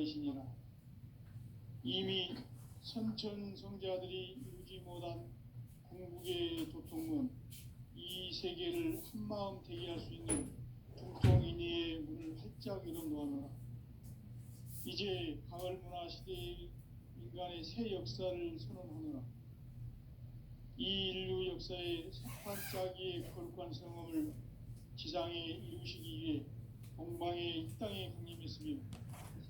위하여시니라. 이미 선천성자들이 이루지 못한 궁극의 도통은 이 세계를 한마음 되게 할 수 있는 중통인의의 문을 활짝 열어 놓아노라. 이제 가을 문화 시대의 인간의 새 역사를 선언하노라. 이 인류 역사의 석판짜기의 거룩한 성험을 지상에 이루시기 위해 동방의 이 땅에 강림했으며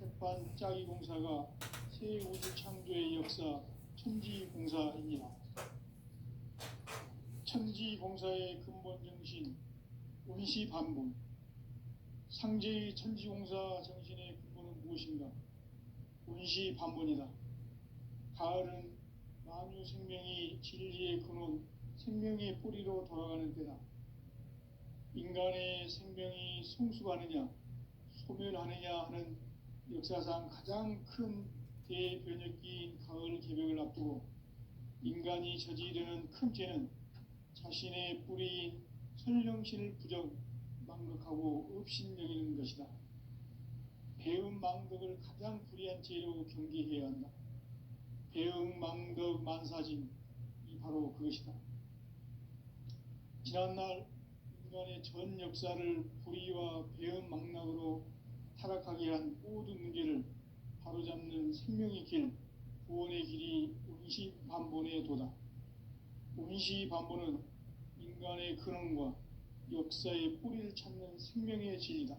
석판짜기 공사가 새 우주 창조의 역사 천지공사이니라. 천지공사의 근본 정신 원시반본. 상제의 천지공사 정신의 근본은 무엇인가? 원시반본이다. 가을은 만유 생명이 진리의 근원, 생명의 뿌리로 돌아가는 때다. 인간의 생명이 성숙하느냐, 소멸하느냐 하는 역사상 가장 큰 대변혁기인 가을 개벽을 앞두고 인간이 저지르는 큰 죄는 자신의 뿌리인 설령신을 부정, 망극하고 업신여기는 것이다. 배음 망덕을 가장 불의한 죄로 경계해야 한다. 배음 망덕 만사진이 바로 그것이다. 지난날 인간의 전 역사를 불의와 배음 망락으로 타락하게 한 모든 문제를 바로잡는 생명의 길, 구원의 길이 원시반본의 도다. 원시반본은 인간의 근원과 역사의 뿌리를 찾는 생명의 진리다.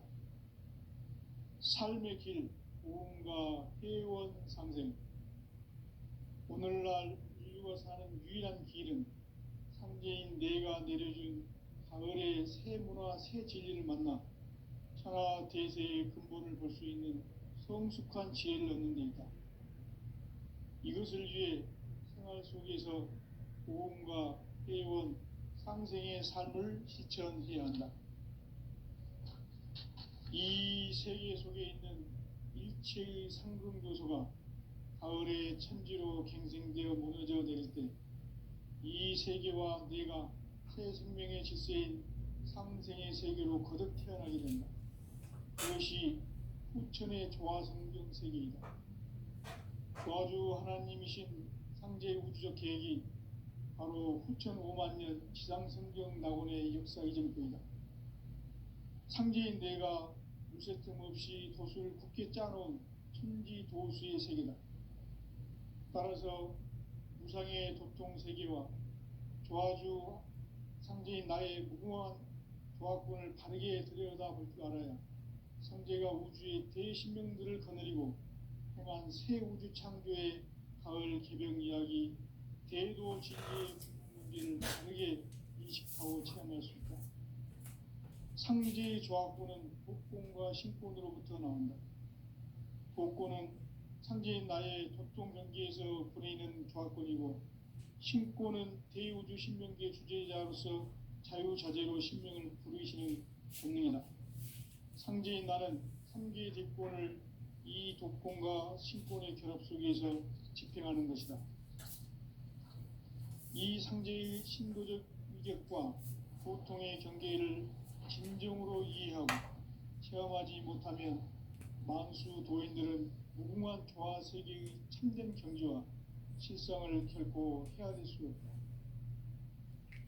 삶의 길, 보험과 회원 상생. 오늘날 인류가 사는 유일한 길은 상제인 내가 내려준 가을의 새 문화, 새 진리를 만나 천하 대세의 근본을 볼 수 있는 성숙한 지혜를 얻는 데 있다. 이것을 위해 생활 속에서 보험과 회원, 상생의 삶을 실천해야 한다. 이 세계 속에 있는 일체의 상승교소가 가을의 천지로 갱생되어 무너져 내릴 때 이 세계와 내가 새 생명의 질서인 상생의 세계로 거듭 태어나게 된다. 그것이 후천의 조화성경 세계이다. 조화주 하나님이신 상제 우주적 계획이 바로 후천 5만년 지상성경 낙원의 역사 이전표이다. 상제인 내가 무쇠틈 없이 도수를 굳게 짜놓은 천지 도수의 세계다. 따라서 무상의 도통 세계와 조화주 상제인 나의 무궁한 조화권을 바르게 들여다볼 줄 알아야 상제가 우주의 대신명들을 거느리고 행한 새 우주 창조의 가을 개벽 이야기, 대도 진리의 문제를 바르게 인식하고 체험할 수 있다. 상제의 조화권은 복권과 신권으로부터 나온다. 복권은 상제인 나의 도통 경계에서 보내는 조화권이고, 신권은 대우주 신명계 주제자로서 자유자재로 신명을 부르시는 본능이다. 상제인 나는 3개의 대권을 이 도권과 신권의 결합 속에서 집행하는 것이다. 이 상제의 신도적 위격과 보통의 경계를 진정으로 이해하고 체험하지 못하면 만수 도인들은 무궁한 조화 세계의 참된 경지와 실상을 결코 헤아릴 수 없다.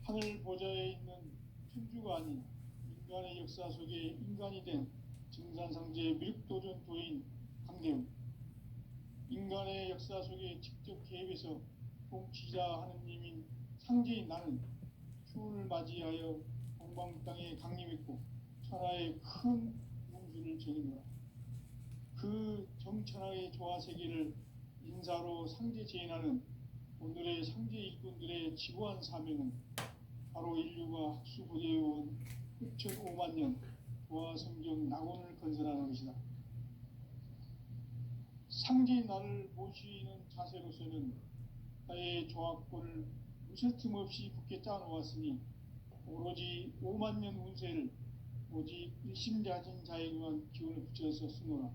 하늘 보좌에 있는 천주가 아닌 인간의 역사 속에 인간이 된 증산상제의 밀육도전 도인 강대웅. 인간의 역사 속에 직접 개입해서 통치자 하느님인 상제인 나는 추운을 맞이하여 동방 땅에 강림했고 천하의 큰 용수를 전이노라. 그 정천하의 조화 세계를 인사로 상제 제인하는 오늘의 상제 일꾼들의 지구한 사명은 바로 인류가 학수고대해온 후천 5만년 조화 성경 낙원을 건설하는 것이다. 상제인 나를 모시는 자세로서는 나의 조화권을 무쇠틈 없이 굳게 짜놓았으니 오로지 5만년 운세를 오직 일심자진 자에게만 기운을 붙여서 쓰노라.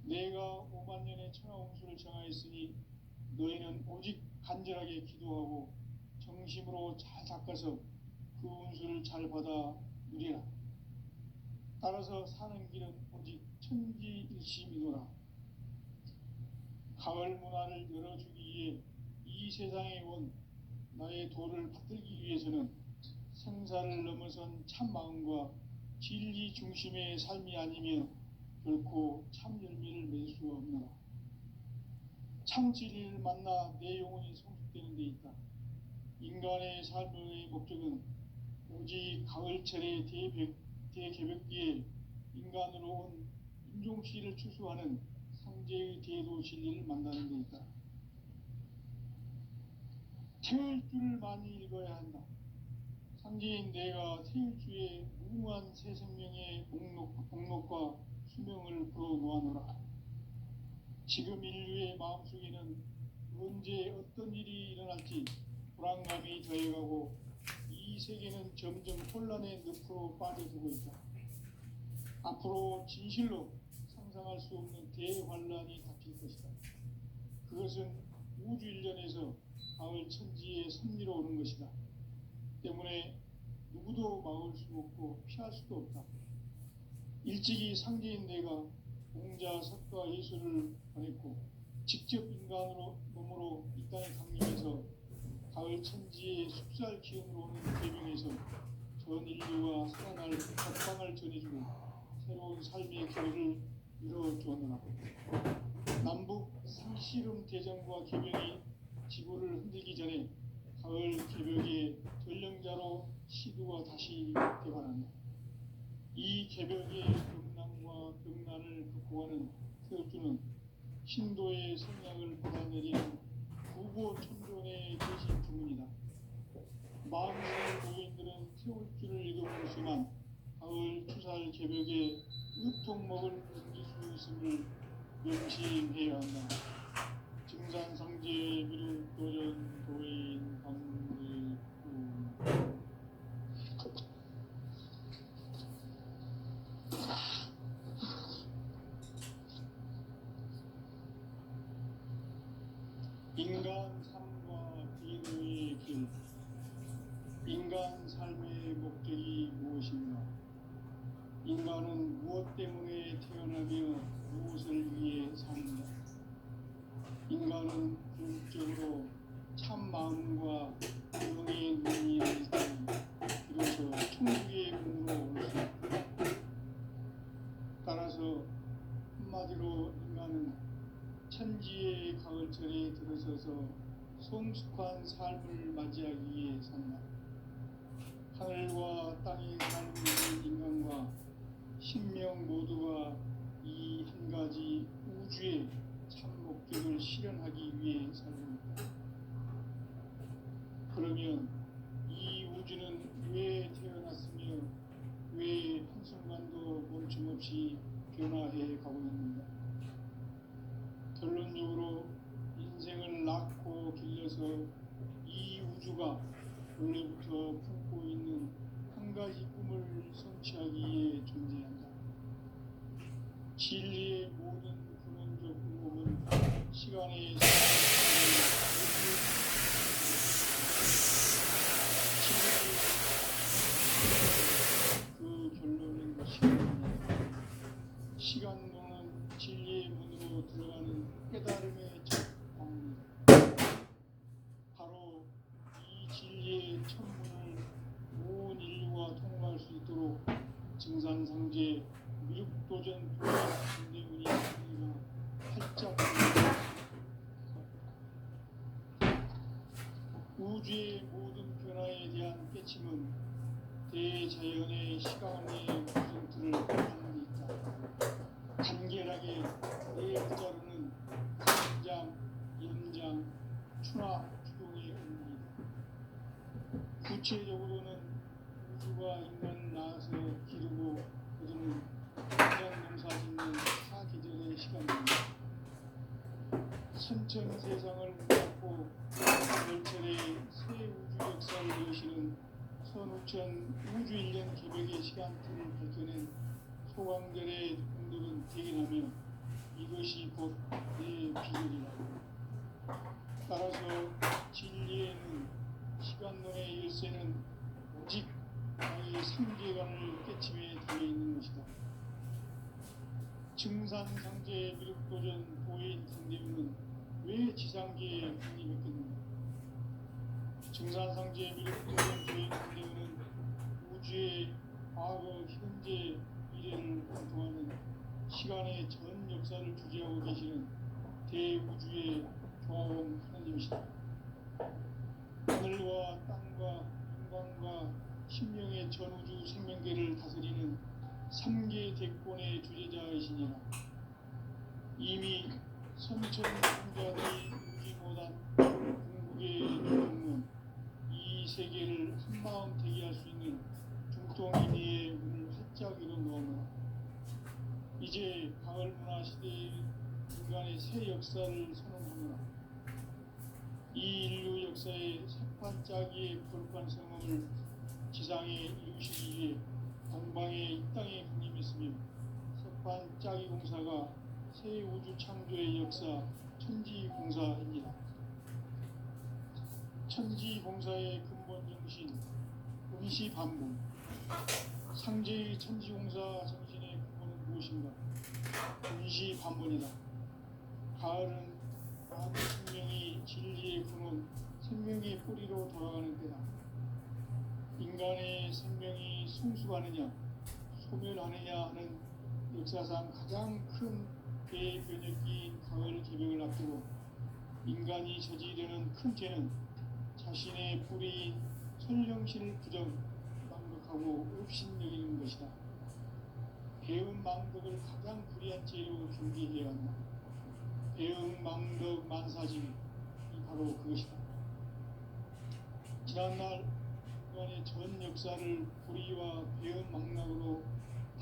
내가 5만년의 천하 운수를 정하였으니 너희는 오직 간절하게 기도하고 정심으로 잘 닦아서 그 운수를 잘 받아 누리라. 따라서 사는 길은 오직 천지일심이노라. 가을 문화를 열어주기 위해 이 세상에 온 나의 도를 받들기 위해서는 생사를 넘어선 참 마음과 진리 중심의 삶이 아니면 결코 참 열매를 맺을 수 없노라. 참 진리를 만나 내 영혼이 성숙되는 데 있다. 인간의 삶의 목적은 오직 가을철의 대개벽기에 인간으로 온 인종씨를 추수하는 상제의 대도 진리를 만나는 데 있다. 태일주를 많이 읽어야 한다. 상제인 내가 태일주의 무궁한 새 생명의 목록과 수명을 풀어놓아노라. 지금 인류의 마음속에는 언제 어떤 일이 일어날지 불안감이 더해가고 이 세계는 점점 혼란의 늪으로 빠져들고 있다. 앞으로 진실로 상상할 수 없는 대환란이 닥칠 것이다. 그것은 우주 일련에서 가을 천지의 섭리로 오는 것이다. 때문에 누구도 막을 수 없고 피할 수도 없다. 일찍이 상제인 내가 공자, 석가, 예수를 보냈고 직접 인간으로 몸으로 이 땅에 강림해서 가을 천지의 숲살 기운으로 오는 계명에서 전 인류가 살아날 법방을 전해주고 새로운 삶의 길을 이뤄주었노라. 남북 상씨름 대전과 계명이 지구를 흔들기 전에 가을 개벽의 전령자로 시두가 다시 개발한다. 이 개벽의 극난과 극난을 극복하는 태울주는 신도의 성량을 받아내리는 구보 천존의 대신 주문이다. 마음의 노인들은 태울주를 읽어보지만 가을 추살 개벽에 으통 먹을 넘길 수 있음을 명심해야 한다. 증산상제 미륵도전 도인 강일구 인간 삶과 비노의 길. 인간 삶의 목적이 무엇인가? 인간은 무엇 때문에 태어나며 무엇을 위해 사는가? 인간은 궁극적으로 참 마음과 영의 눈이 아닐 때 비로소 천국의 문으로 올 수 있다. 따라서 한마디로 인간은 천지의 가을철에 들어서서 성숙한 삶을 맞이하기 위해 산다. 하늘과 땅에 살고 있는 인간과 신명 모두가 이 한 가지 우주의 참 목적을 실현하기 위해 살고 있다. 그러면 이 우주는 왜 태어났으며 왜 한순간도 멈춤없이 변화해 가고 있는가? 결론적으로 인생을 낳고 길러서 이 우주가 원래부터 품고 있는 한 가지 꿈을 성취하기 위해 존재한다. 진리의 모든 근원적 궁금은 시간의 그 결론은 시간입니다. 시간론은 진리의 문으로 들어가는 깨달음의 첫 방문이다. 바로 이 진리의 천문을 온 인류가 통과할 수 있도록 증산상제 미륵도전 도의 강대문이 활짝 우주의 모든 변화에 대한 깨침은 대자연의 시간의 구성틀을 하는 데 있다. 간결하게 네 글자로는 성장, 연장, 추나, 추동의 의미이다. 구체적으로는 우주가 인간을 낳아서 기르고 거두는 인간 농사 짓는 사계절의 시간입니다. 선천 세상을 무섭고 열철의 새 우주 역사를 여시는 선우천 우주일년 개벽의 시간틀을 밝혀낸 소강절의 공덕은 대견하며 이것이 곧 내 비전이다. 따라서 진리에는 시간론의 열쇠는 오직 나의 상계관을 깨침에 달려있는 것이다. 증산상제 미륵도전 도인 강대문은 왜 지상계에 군림했겠는가? 증산상제 미륵도전 조인 군대는 우주의 과거, 현재, 미래를 관통하는 시간의 전 역사를 주재하고 계시는 대우주의 조화원 하나님이시다. 하늘과 땅과 인간과 신명의 전우주 생명계를 다스리는 3계 대권의 주재자이시니라. 이미 선천공자들이 누리지 못한 궁극의 조동문, 이 세계를 한마음 대기할 수 있는 중통인의 문을 활짝 열어놓았노라. 이제 가을 문화 시대의 인간의 새 역사를 선언하노라. 이 인류 역사의 새판짜기의 거룩한 성험을 지상에 이루시기 위해 동방의 이 땅에 군림했으며 새판짜기 공사가 새 우주 창조의 역사 천지공사입니다. 천지공사의 근본 정신 운시반본. 상제의 천지공사 정신의 근본은 무엇인가? 운시반본이다. 가을은 마음 생명이 진리의 근원, 생명의 뿌리로 돌아가는 때다. 인간의 생명이 성숙하느냐, 소멸하느냐 하는 역사상 가장 큰 대변혁기인 가을 개벽을 앞두고 인간이 저지르는 큰 죄는 자신의 뿌리인 선령신을 부정, 망덕하고 업신여기는 것이다. 배은 망덕을 가장 불의한 죄로 경계해야 한다. 배은 망덕 만사짐이 바로 그것이다. 지난날 인간의 전 역사를 불의와 배은 망락으로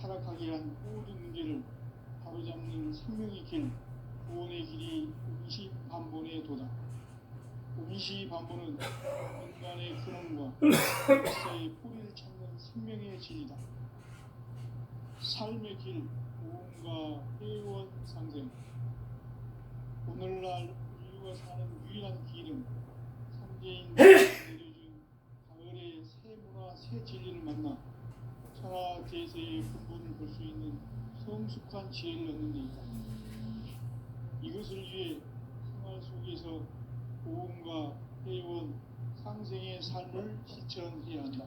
타락하게 한 모든 문제를 바로잡는 생명의 길, 구원의 길이 운시반본의 도다. 운시반본은 인간의 근원과 역사의 뿌리를 찾는 생명의 진리다. 삶의 길, 고음과 회원 상생. 오늘날 인류가 사는 유일한 길은 삼재인 내려준 가을의 새 문화, 새 진리를 만나 천하 대세의 근본을 볼 수 있는 성숙한 지혜를 얻는 데 있다. 이것을 위해 생활 속에서 고음과 회원, 상생의 삶을 실천해야 한다.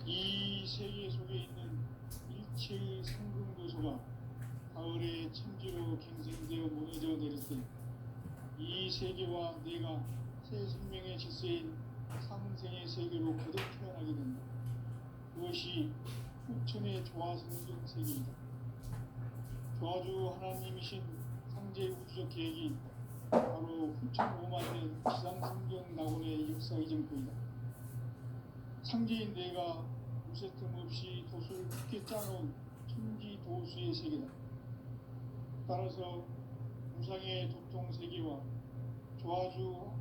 이 세계 속에 있는 일체의 상근교소가 가을의 천지로 갱생되어 무너져 내릴 때 이 세계와 내가 새 생명의 질서인 상생의 세계로 거듭 태어나게 된다. 그것이 후천의 조화성경 세계이다. 조화주 하나님이신 상제 우주적 계획이 바로 후천 5만 년 지상성경 낙원의 역사 이전부이다. 상제인 내가 무쇠틈 없이 도수를 굳게 짜놓은 천지 도수의 세계다. 따라서 무상의 도통 세계와 조화주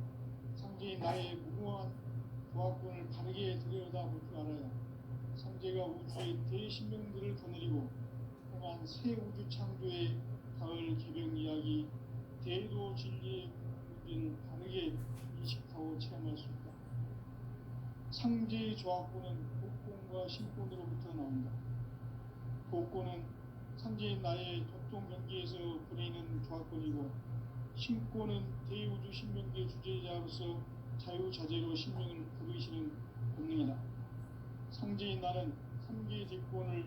상제인 나의 무궁한 조화권을 바르게 들여다볼 줄 알아야 상제가 우주의 대신명들을 거느리고 행한 새 우주 창조의 가을 개벽 이야기 대도 진리의 문제를 바르게 인식하고 체험할 수 있다. 상제의 조화권은 복권과 신권으로부터 나온다. 복권은 상제인 나의 도통 경계에서 보내는 조화권이고 신권은 대우주 신명계 주제자로서 자유자재로 신명을 부르시는 본능이다. 상제인 나는 3개 대권을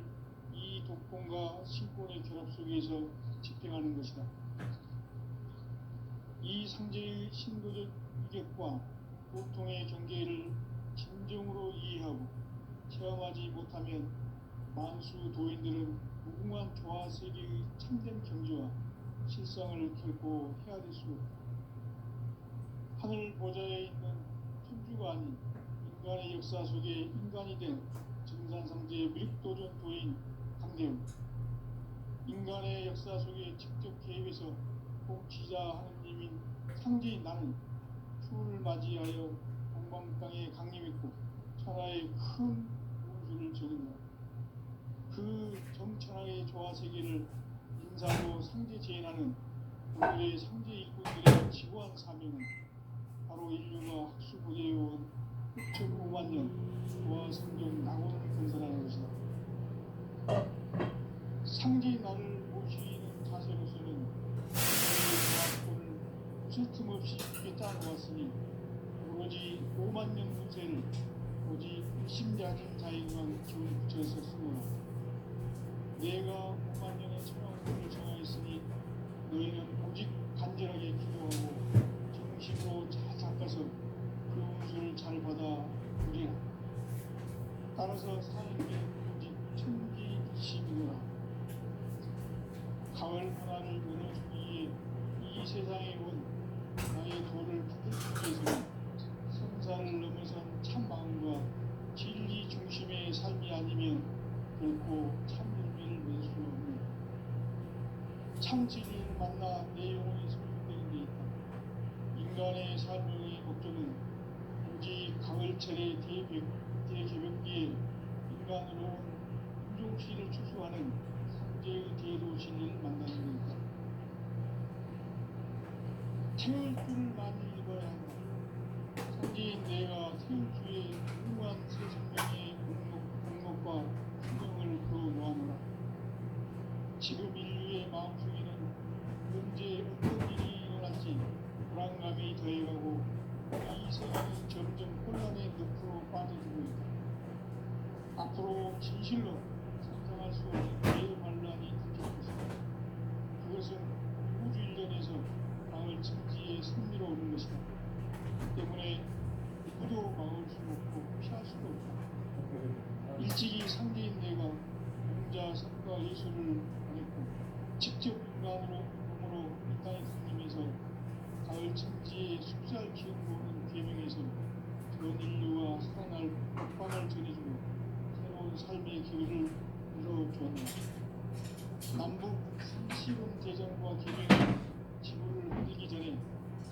이 독권과 신권의 결합 속에서 집행하는 것이다. 이 상제의 신도적 위격과 보통의 경계를 진정으로 이해하고 체험하지 못하면 만수 도인들은 무궁한 조화 세계의 참된 경지와 실상을 결코 헤아릴 수 없다. 하늘 보좌에 있는 천주가 아닌 인간의 역사 속에 인간이 된 증산상제 미륵도전 도인 강대우. 인간의 역사 속에 직접 개입해서 복지자 하느님인 상제인 나는 추후를 맞이하여 동방 땅에 강림했고 천하의 큰 우주를 적인다. 그 정천하의 조화 세계를 인사로 상제 재현하는 오늘의 상제 일꾼들의 지구한 사명은 바로 인류가 학수고대해온 6,500만 년 조화 성경 낙원을 건설하는 것이다. 상제의 나를 모시는 자세로서는 쉴틈없이 크게 짜놓았으니 오로지 5만 년 문세를 오직 일심자진 자에게만 기운을 붙여서 쓰노라. 내가 5만 년의 천왕국을 정하였으니 너희는 오직 간절하게 기도하고 정심으로 잘 닦아서 그 운수를 잘 받아 누리라. 따라서 사는게 오직 천기일심이노라. 가을 문화를 열어주기에 이 세상에 온 나의 도를 받기 위해서는 성사를 넘어선 참 마음과 진리 중심의 삶이 아니면 결코 참 열매를 맺을 수 없는 참 진리를 만나 내 영혼이 소용되는 데 있다. 인간의 삶의 목적은 오직 가을철의 대개벽기에 인간으로 인종시를 추수하는 상제의 대도신을 만나는 데 있다. 태울 줄을 많이 읽어야 한다. 상제인 내가 태울 주에 무한 새 생명의 목록과 풍경을 그어놓아노라. 지금 인류의 마음속에는 언제 어떤 일이 일어날지 불안감이 더해가고 이 세상은 점점 혼란의 늪으로 빠져들고 있다. 앞으로 진실로 상상할 수 없는 대환란이 닥칠 것이다. 그것은 우주 일련에서 마을 천지에 승리로오는 것이다. 때문에 누구도 막을 수 없고 피할 수도 없다. 일찍이 상제인 내가 공자 성과 예술을 하겠고 직접 인간으로 몸으로 이 땅에 강림해서 가을 천지에 숲살 키우는 계명에서 전 인류와 살아날 법방을 전해주고 새로운 삶의 기회를 열어주었다. 남북 30원 대전과 계명이 지구를 흔들기 전에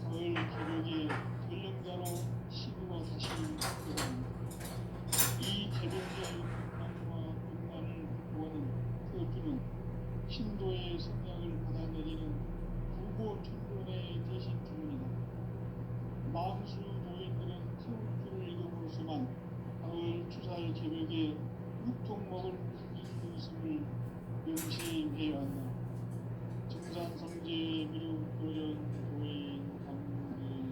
가을 개벽의 전령자로 시구가 다시 되어갑니다. 이 개벽의 난과 분란을 극복하는 태엽주는 신도의 성량을 받아내리는 부고 천론의 대신 주문이다. 망수 노인들은 태엽주를 읽어보고서만 가을 추살 개벽에 육통 먹을 이 있음을 명시해야 한다. 정산성제 미륵 도전 도인 감리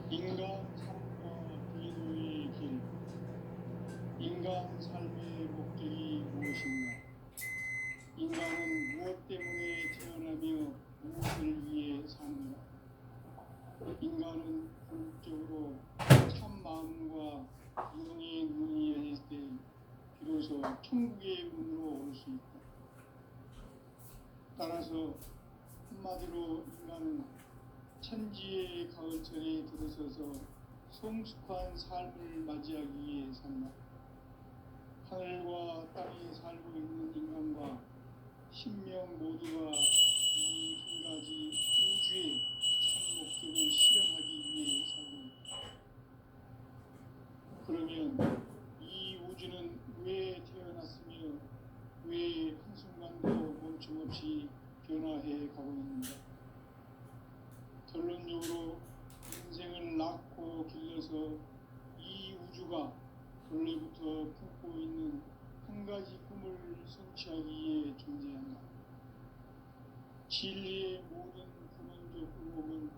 인간 삶과 기도의 길. 인간 삶의 목적이 무엇인가? 인간은 무엇 때문에 태어나며 무엇을 위해 사는가? 인간은 궁극적으로 참 마음과 영의 눈이 열릴 때 비로소 천국의 문으로 올 수 있다. 따라서 한마디로 인간은 천지의 가을철에 들어서서 성숙한 삶을 맞이하기 위해 산다. 하늘과 땅에 살고 있는 인간과 신명 모두가 이 한 가지 우주의 참 목적을 실현하기 위해 살고 있다. 그러면 이 우주는 왜 태어났으며 왜 한순간도 멈춤없이 변화해 가고 있는가? 결론적으로 인생을 낳고 길러서 이 우주가 본래부터 품고 있는 한 가지 꿈을 성취하기 위해 존재한다. 진리의 모든 근원적 의혹은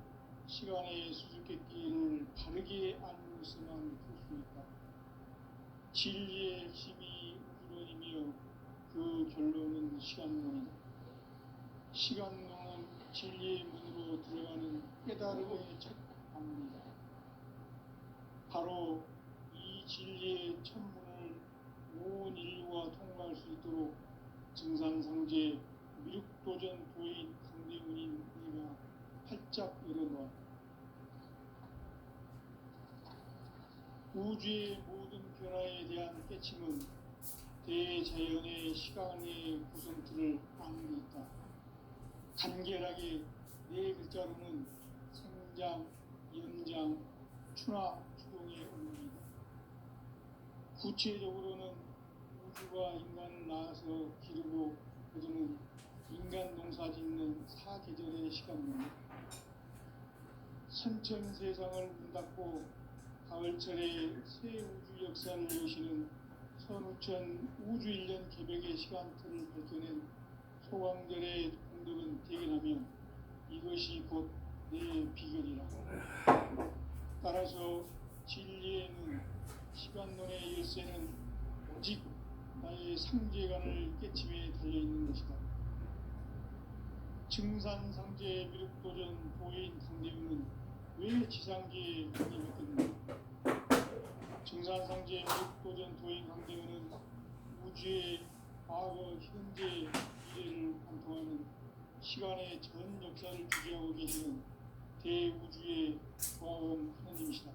시간의 수수께끼를 바르게 알므로서만 풀 수 있다. 진리의 핵심이 우주론이며 그 결론은 시간론이다. 시간론은 진리의 문으로 들어가는 깨달음의 첫 방문이다. 바로 이 진리의 천문을 온 인류가 통과할 수 있도록 증산상제 미륵도전 도인 강대문인 내가 활짝 열어놓았다. 우주의 모든 변화에 대한 깨침은 대자연의 시간의 구성틀을 아는 데 있다. 간결하게 네 글자로는 생장, 연장, 추나 추동의 원리이다. 구체적으로는 우주가 인간을 낳아서 기르고 거두는 인간 농사 짓는 사계절의 시간입니다. 선천 세상을 문 닫고 가을철의 새 우주 역사를 여시는 선우천 우주일년 개벽의 시간틀을 밝혀낸 소광들의 공덕은 대견하며 이것이 곧 내 비결이라. 따라서 진리에는 시간론의 열쇠는 오직 나의 상제관을 깨침에 달려있는 것이다. 증산상제 미륵도전 도인 강대우는 왜 지상계에 강림했겠는가? 증산상제 미륵도전 도인 강대우는 우주의 과거, 현재, 미래를 관통하는 시간의 전 역사를 주재하고 계시는 대우주의 조화원 하느님이시다.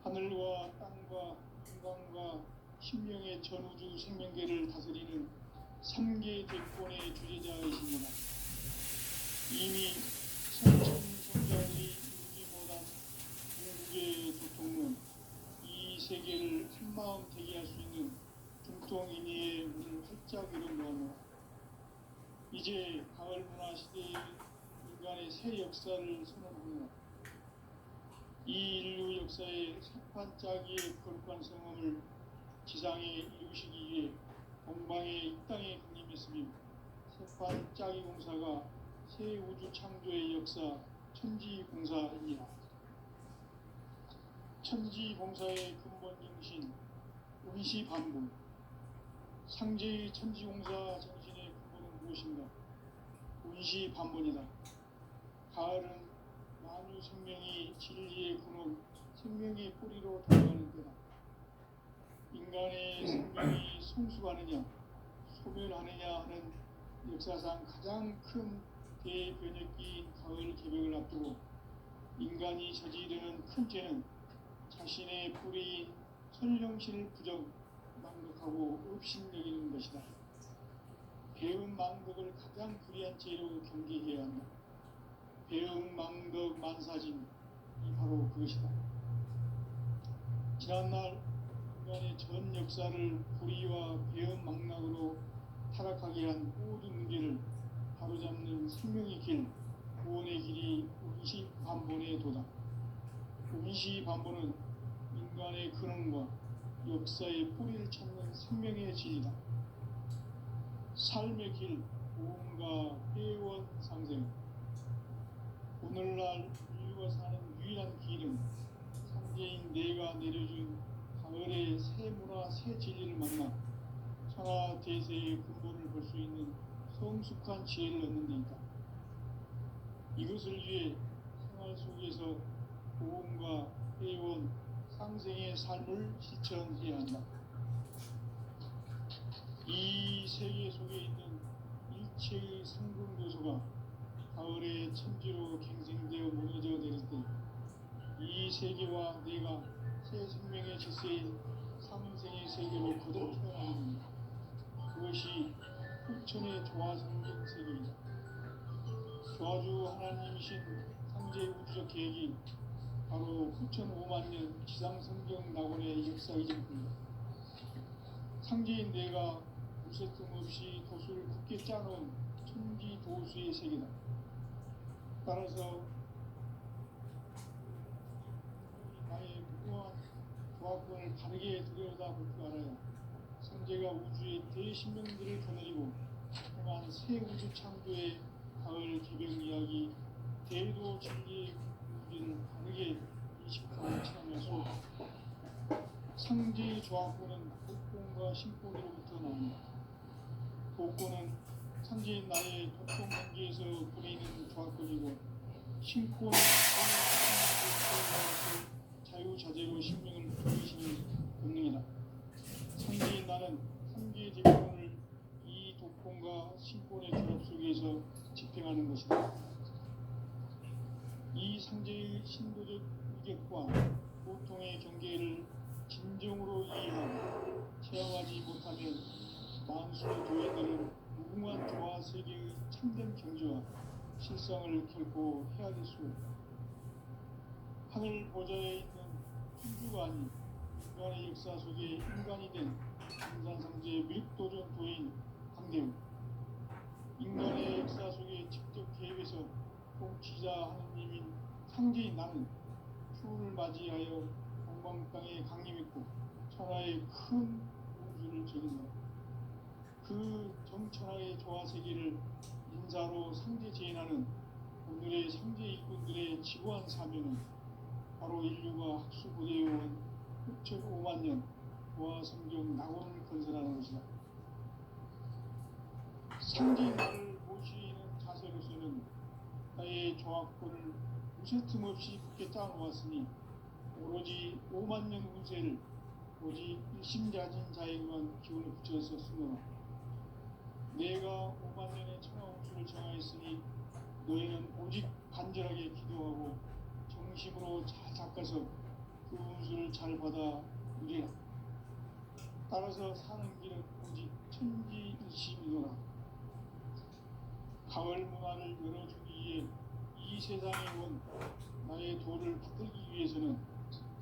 하늘과 땅과 인간과 신명의 전우주 생명계를 다스리는 3개 대권의 주제자이십니다. 이미 선천성자들이 이루지 못한 궁극의 도통론, 이 세계를 한마음 되게 할 수 있는 중통인의의 문을 활짝 열어놓으며 이제 가을 문화 시대의 인간의 새 역사를 선언합니다. 이 인류 역사의 새판짜기의 거룩한 성험을 지상에 이루시기 위해 동방의 이 땅에 강림했으며 새판짜기 공사가 새 우주 창조의 역사 천지공사입니다. 천지공사의 근본 정신 운시반복. 상제의 천지공사 정신의 근본은 무엇인가? 운시반복이다. 가을은 만유 생명이 진리의 근원, 생명의 뿌리로 돌아가는 때다. 인간의 생명이 성숙하느냐, 소멸하느냐 하는 역사상 가장 큰 대변혁기인 가을 개벽을 앞두고 인간이 저지르는 큰 죄는 자신의 뿌리인 설령신을 부정, 망극하고 업신여기는 것이다. 배음 망덕을 가장 불의한 죄로 경계해야 한다. 배음 망덕 만사진이 바로 그것이다. 지난날 인간의 전 역사를 불의와 배음 망락으로 타락하게 한 모든 문제를 바로잡는 생명의 길, 구원의 길이 운시반본의 도다. 운시반본은 인간의 근원과 역사의 뿌리를 찾는 생명의 진리다. 삶의 길, 고음과 회원 상생. 오늘날 인류가 사는 유일한 길은 상제인 내가 내려준 가을의 새 문화, 새 진리를 만나 천하 대세의 근본을 볼 수 있는 성숙한 지혜를 얻는 데 있다. 이것을 위해 생활 속에서 고음과 회원, 상생의 삶을 실천해야 한다. 이 세계 속에 있는 일체의 상금 요소가 가을의 천지로 갱생되어 무너져 내릴 때 이 세계와 내가 새 생명의 질서인 상생의 세계로 거듭 태어납니다. 그것이 후천의 조화성경 세계이다. 조화주 하나님이신 상제 우주적 계획이 바로 후천 5만년 지상성경 낙원의 역사이실 뿐이다. 상제인 내가 무쇠뜸 없이 도수를 굳게 짜놓은 천지 도수의 세계다. 따라서 나의 무궁한 조합권을 바르게 들여다볼 줄 알아야 상제가 우주의 대신명들을 거느리고 행한 새 우주 창조의 가을 개벽 이야기, 대도 진리의 무기를 바르게 인식하고 체험해서 상제의 조합권은 독권과 신권으로부터 나옵니다. 독권은 상제인 나의 독권 관계에서 보내는 조합권이고 신권은 자유자재로 신명을 누리시는 본능이다. 상제인 나는 3개의 대권을 이 독권과 신권의 결합 속에서 집행하는 것이다. 이 상제의 신도적 위격과 보통의 경계를 진정으로 이해하고 체험하지 못하면 만수의 도인들은 무궁한 조화 세계의 참된 경지와 실상을 결코 헤아릴 수 없다. 하늘 보좌에 있는 천주가 아닌 인간의 역사 속에 인간이 된 증산상제 미륵도전 도인 강대우. 인간의 역사 속에 직접 개입해서 통치자 하느님인 상제인 나는 추후를 맞이하여 동방 땅에 강림했고 천하의 큰 공주를 저린다. 그 정천하의 조화세계를 인사로 상대제인하는 오늘의 상제 일꾼들의 지구한 사명은 바로 인류가 학수고대해온 6,5만 년 보아성경 낙원을 건설하는 것이다. 상제인을 모시는 자세로서는 나의 조합권을 무쇠틈 없이 굳게 짜놓았으니 오로지 5만 년 운세를 오직 일심자진 자에게만 기운을 붙여서 쓰노라. 내가 5만 년의 천하운수를 정하였으니 너희는 오직 간절하게 기도하고 정심으로 잘 닦아서 그 운수를 잘 받아 누리라. 따라서 사는 길은 오직 천지일심이노라. 가을 문화를 열어주기 위해 이 세상에 온 나의 도를 받들기 위해서는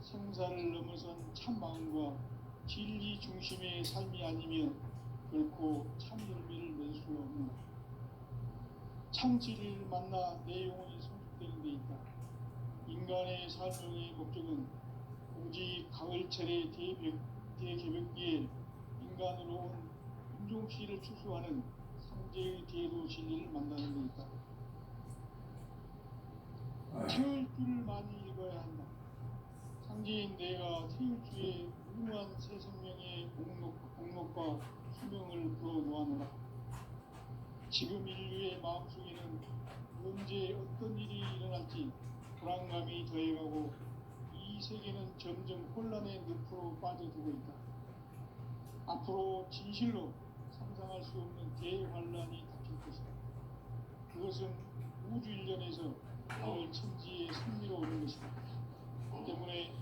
생사를 넘어선 참 마음과 진리 중심의 삶이 아니면 결코 참 열매를 낼 수 없노라. 참 진리를 만나 내 영혼이 성숙되는 데 있다. 인간의 삶의 목적은 오직 가을철의 대개벽기에 인간으로 온 인종씨를 추수하는 상제의 대도 진리를 만나는 데 있다. 태울 줄을 많이 읽어야 한다. 상제인 내가 태울 주의 무궁한 새 생명의 목록과 수명을 불어놓아노라. 지금 인류의 마음속에는 언제 어떤 일이 일어날지 불안감이 더해가고 이 세계는 점점 혼란의 늪으로 빠져들고 있다. 앞으로 진실로 상상할 수 없는 대환란이 닥칠 것이다. 그것은 우주 일련에서 가을 천지의 승리로 오는 것이다. 때문에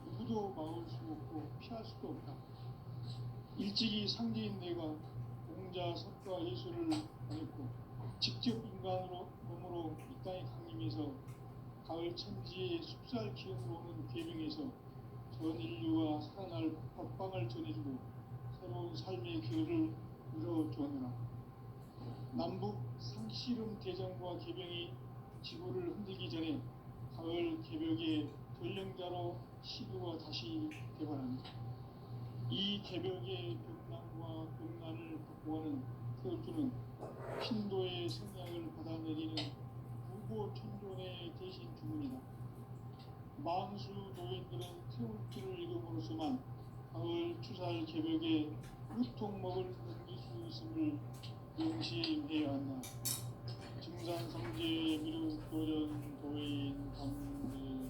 누구도 막을 수 없고 피할 수도 없다. 일찍이 상제인 내가 공자 석가 예수를 보냈고 직접 인간으로 몸으로 이 땅에 강림해서 가을 천지의 숲살 기운으로 오는 계명에서 전 인류가 살아날 법방을 전해주고 새로운 삶의 길을 이뤄주었노라. 남북 상씨름 대전과 개병이 지구를 흔들기 전에 가을 개벽의 전령자로 시구가 다시 개발합니다. 이 개벽의 벽난과 벽난을 극복하는 태울주는 신도의 성향을 받아내리는 부고 천존의 대신 주문이다. 만수 노인들은 태울주를 읽음으로써만 가을 추살 개벽에 유통먹을 넘길 수 있음을 명심해야 한다. 증산성제 미륵도전 도인 감리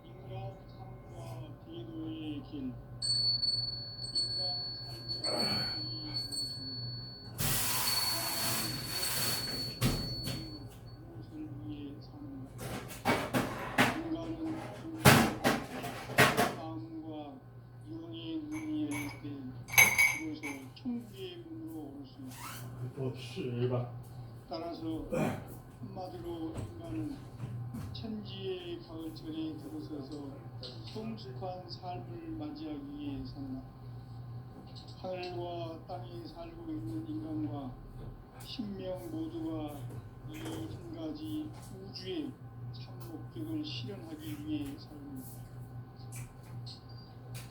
인간 삶과 대도의 길. 인간 삶의 길이 무엇을 위해 사는가? 인간은 마음과 영의 눈이 열릴 때 비로소 천국의 문으로 오를 수 있다. 따라서 한마디로 인간은 천지의 가을철에 들어서서 성숙한 삶을 맞이하기 위해 산다. 하늘과 땅에 살고 있는 인간과 신명 모두가 이 한 가지 우주의 참 목적을 실현하기 위해 살고 있다.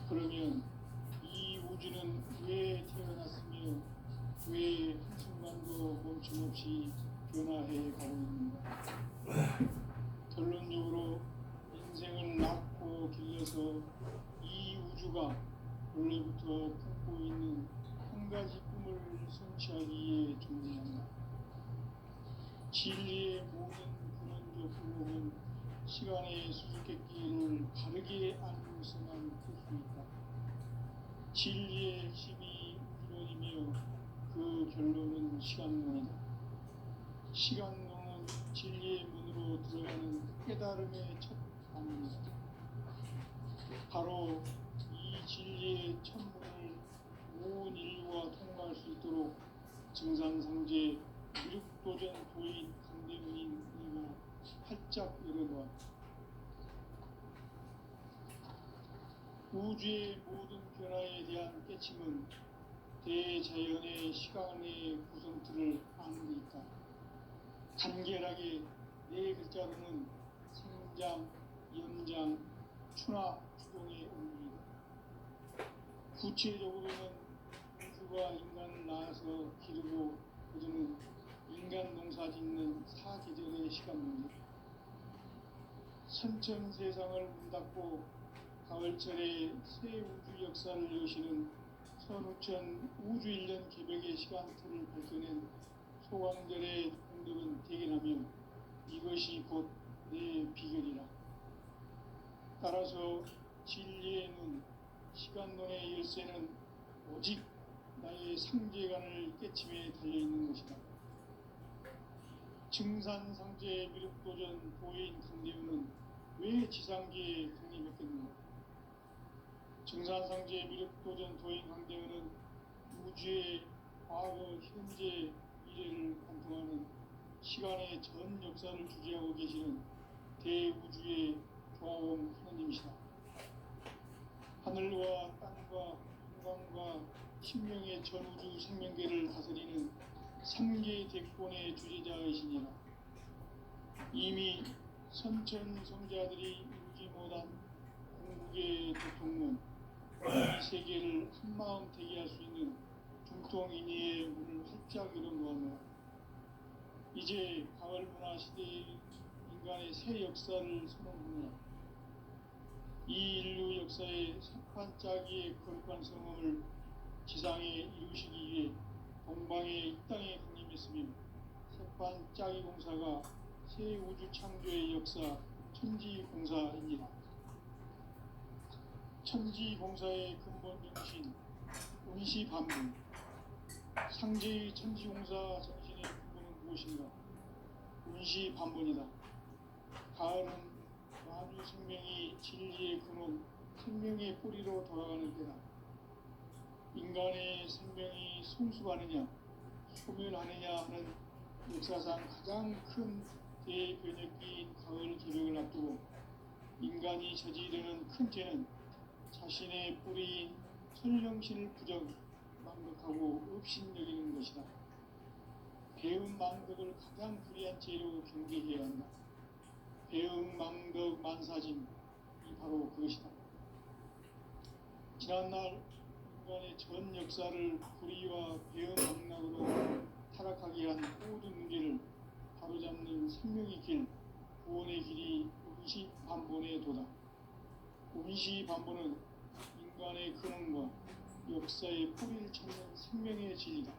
그러면 이 우주는 왜 태어났으며 왜 한순간도 멈춤없이 변화해 가고 있는가? 결론적으로 인생을 낳고 길러서 이 우주가 원래부터 품고 있는 한 가지 꿈을 성취하기 위해 존재한다. 진리의 모든 근원적 의목은 시간의 수수께끼를 바르게 알고서만 풀 수 있다. 진리의 핵심이 우주론이며 그 결론은 시간론이다. 시간론은 진리의 문으로 들어가는 깨달음의 첫 단문이다. 바로 이 진리의 천문을 온 인류가 통과할 수 있도록 증산상제 미륵도전 도인 강대문인 이고 활짝 열어놓았다. 우주의 모든 변화에 대한 깨침은 대자연의 시간의 구성틀을 아는 데 있다. 간결하게 네 글자로는 생장, 연장, 추나 추동의 의미이다. 구체적으로는 우주가 인간을 낳아서 기르고 그들은 인간 농사 짓는 사계절의 시간 문제. 선천 세상을 문 닫고 가을철에 새 우주 역사를 여시는 선우천 우주 1년 개벽의 시간틀을 밝혀낸 소강절의 공덕은 대견하며 이것이 곧 내 비결이라. 따라서 진리의 눈, 시간론의 열쇠는 오직 나의 상제관을 깨침에 달려있는 것이다. 증산상제 미륵도전 도인 강대우는 왜 지상계에 강림했겠는가? 증산상제 미륵도전 도인 강대우는 우주의 과거, 현재, 미래를 관통하는 시간의 전 역사를 주재하고 계시는 대우주의 조화원 하느님이시다. 하늘과 땅과 한강과 신명의 전우주 생명계를 다스리는 3개 대권의 주제자이시니라. 이미 선천성자들이 이루지 못한 궁극의 도통론, 이 세계를 한마음 되게 할 수 있는 중통인의의 문을 활짝 열어놓았노라. 이제 가을 문화 시대의 인간의 새 역사를 선언하노라. 이 인류 역사의 석판짜기의 거룩한 성험을 지상에 이루시기 위해 동방의 이 땅에 강림했으며 석판짜기 공사가 새 우주 창조의 역사 천지공사입니다. 천지공사의 근본 정신 운시반분. 상제의 천지공사 정신의 근본은 무엇인가? 운시반분이다. 가을은 만유 생명이 진리의 근원, 생명의 뿌리로 돌아가는 때다. 인간의 생명이 성숙하느냐, 소멸하느냐 하는 역사상 가장 큰 대변혁기인 가을 개벽을 앞두고 인간이 저지르는 큰 죄는 자신의 뿌리인 천령신을 부정, 망덕하고 업신여기는 것이다. 배움 망덕을 가장 불의한 죄로 경계해야 한다. 배움 망덕 만사짐이 바로 그것이다. 지난날 인간의 전 역사를 불의와 배움 망락으로 타락하게 한 모든 문제를 바로잡는 생명의 길, 구원의 길이 운시반본의 도다. 운시반본은 인간의 근원과 역사의 뿌리를 찾는 생명의 진리다.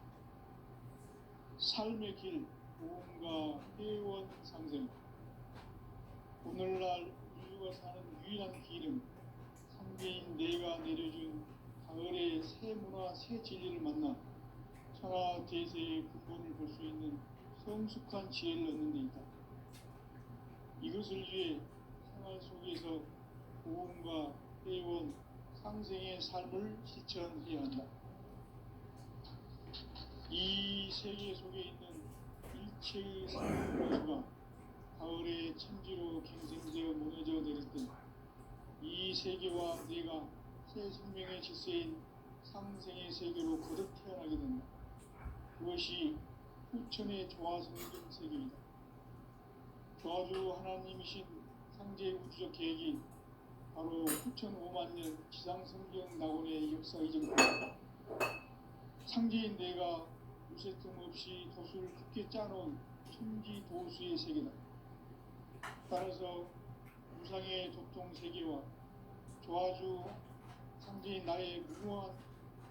삶의 길, 보험과 회원 상생. 오늘날 인류가 사는 유일한 길은 상계인 내가 내려준 가을의 새 문화, 새 진리를 만나 천하 대세의 근본을 볼 수 있는 성숙한 지혜를 얻는 데 있다. 이것을 위해 생활 속에서 보험과 회원, 상생의 삶을 실천해야 한다. 이 세계 속에 있는 일체의 생명구조가 가을의 천지로 갱생되어 무너져 내릴 때 이 세계와 내가 새 생명의 질서인 상생의 세계로 거듭 태어나게 된다. 그것이 후천의 조화성경 세계이다. 조화주 하나님이신 상제 우주적 계획이 바로 후천 5만 년 지상성경 낙원의 역사 이전부터 상제인 내가 요새 틈없이 도수를 깊게 짜놓은 천지 도수의 세계다. 따라서 무상의 도통 세계와 조화주 상제인 나의 무모한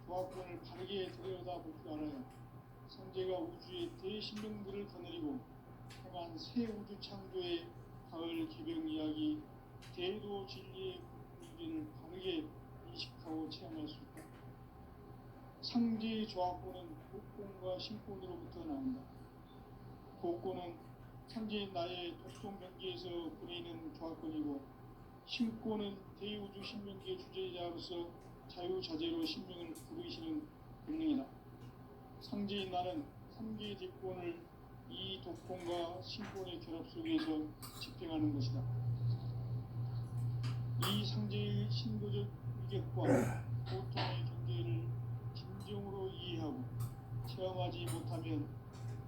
조화권을 바르게 들여다볼 줄 알아야 상제가 우주의 대신령들을 거느리고 행한 새 우주 창조의 가을 개벽 이야기 대도 진리의 의미를 바르게 인식하고 체험할 수 있다. 상제의 조화권은 복권과 신권으로부터 나온다. 복권은 상제인 나의 도통 경계에서 보내는 조화권이고 신권은 대우주 신명계 주제자로서 자유자재로 신명을 부르시는 권능이다. 상제인 나는 3개의 대권을 이 독권과 신권의 결합 속에서 집행하는 것이다. 이 상제의 신도적 위격과 고통의 경계를 진정으로 이해하고 체험하지 못하면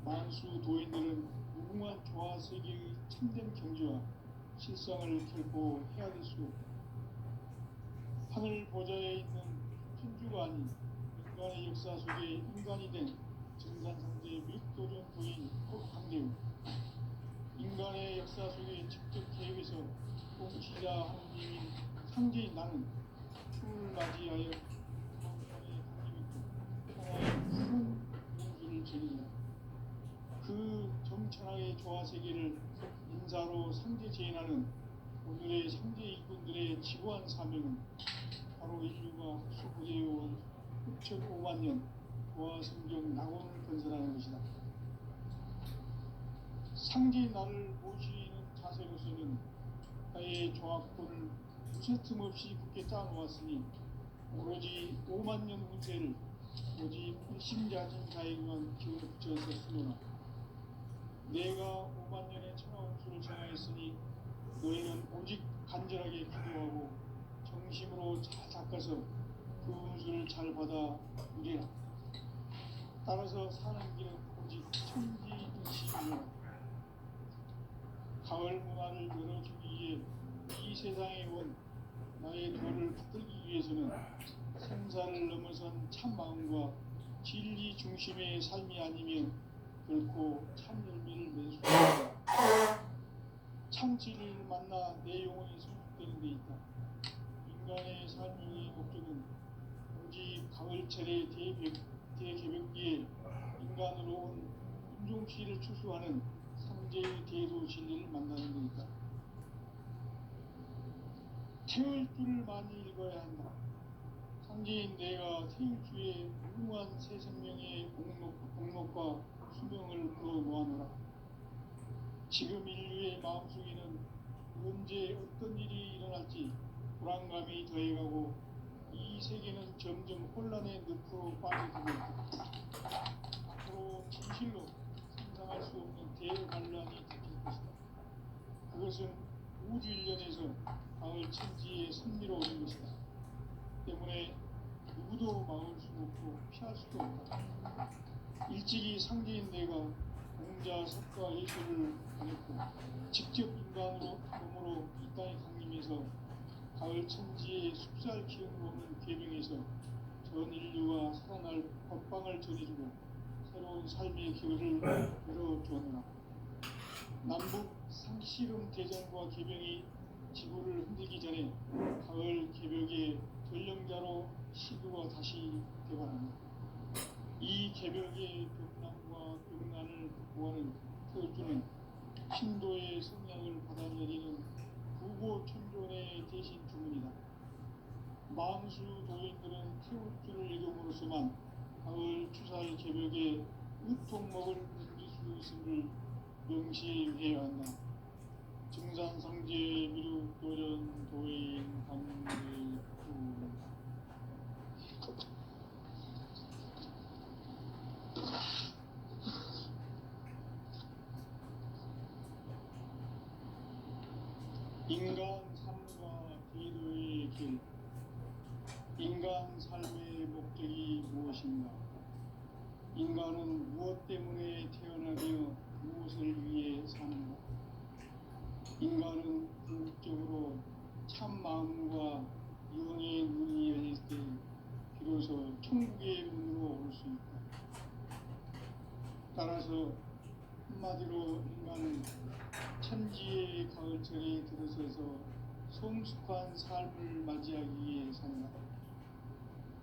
만수 도인들은 무궁한 조화 세계의 참된 경지와 실상을 결코 헤아릴 수 없다. 하늘 보좌에 있는 천주가 아닌 인간의 역사 속에 인간이 된 증산상제 믹도전 도인 강대우, 인간의 역사 속에 직접 개입해서 통치자 하느님인 상제인 나는 춤을 맞이하여 평안의 강림있고 평화의 푸른 공주를 지닌다. 그 정천하의 조화 세계를 인사로 상제 제인하는 오늘의 상제 일꾼들의 지구한 사명은 바로 인류가 수고해온 6,500만 년 조화 성경 낙원을 건설하는 것이다. 상제 나를 모시는 자세로서는 나의 조합권을 무쇠틈 없이 굳게 짜놓았으니 오로지 5만 년 운세를 오직 일심자진 자에게만 기울여 붙여서 쓰노라. 내가 5만 년의 천하운수를 정하였으니 너희는 오직 간절하게 기도하고 정심으로 잘 닦아서 그 운수를 잘 받아 누리라. 따라서 사는 길은 오직 천지인식이라. 가을 문화를 열어주기 위해 이 세상에 온 나의 도를 붙들기 위해서는 생사를 넘어선 참 마음과 진리 중심의 삶이 아니면 결코 참 열매를 맺을 수 없다. 참 진리를 만나 내 영혼이 성숙되는 데 있다. 인간의 삶의 목적은 오직 가을철의 대개벽기에 인간으로 온 윤종씨를 추수하는 상제의 대도 진리를 만나는 데 있다. 태울 줄을 많이 읽어야 한다. 상제인 내가 태울주의 무궁한 새 생명의 공목과 수명을 불어모아노라. 지금 인류의 마음속에는 언제 어떤 일이 일어날지 불안감이 더해가고 이 세계는 점점 혼란의 늪으로 빠져들고 있다. 앞으로 진실로 상상할 수 없는 대반란이 닥칠 것이다. 그것은 우주 일련에서 가을 천지의 선미로운 것이다. 때문에 누구도 막을 수 없고 피할 수도 없다. 일찍이 상제인 내가 공자, 석가, 예술을 보냈고 직접 인간으로 몸으로 이 땅에 강림해서 가을 천지의 숲살 기운으로 오는 계명에서 전 인류가 살아날 법방을 전해주고 새로운 삶의 길을 열어주었노라. 남북 상씨름 대전과 개병이 지구를 흔들기 전에 가을 개벽의 전령자로 시도가 다시 되어간다. 이 개벽의 벽난과 벽난을 극복하는 태울주는 신도의 성량을 받아내리는 구고천존의 대신 주문이다. 만수 도인들은 태울주를 읽음으로써만 가을 추살 개벽의 으통목을 넘길 수 있음을 명시해야 한다. 증산상제 미륵 도전 도인 강대구. 인간 삶과 기도의 길. 인간 삶의 목적이 무엇인가? 인간은 무엇 때문에 태어나며 무엇을 위해 사는가? 인간은 궁극적으로 참 마음과 영의 눈이 열릴 때 비로소 천국의 문으로 올 수 있다. 따라서 한마디로 인간은 천지의 가을철에 들어서서 성숙한 삶을 맞이하기 위해 산다.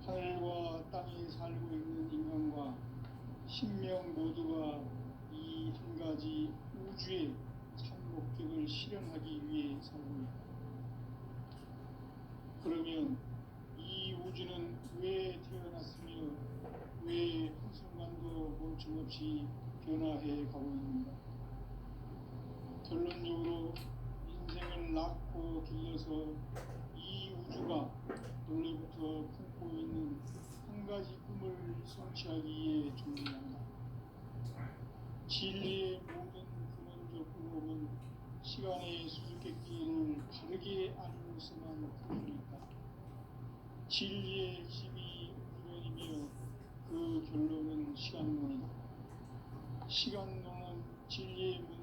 하늘과 땅에 살고 있는 인간과 신명 모두가 이 한 가지 우주의 참 목적을 실현하기 위해 살고 있다. 그러면 이 우주는 왜 태어났으며 왜 한순간도 멈춤없이 변화해 가고 있는가? 결론적으로 인생을 낳고 길러서 이 우주가 원래부터 품고 있는 한 가지 꿈을 성취하기 위해 존재한다. 진리의 모든 근원적 의혹은 시간의 수수께끼를 바르게 알고서만 풀 수 있다. 진리의 힘이 우선이며 그 결론은 시간론이다. 시간론은 진리의 문을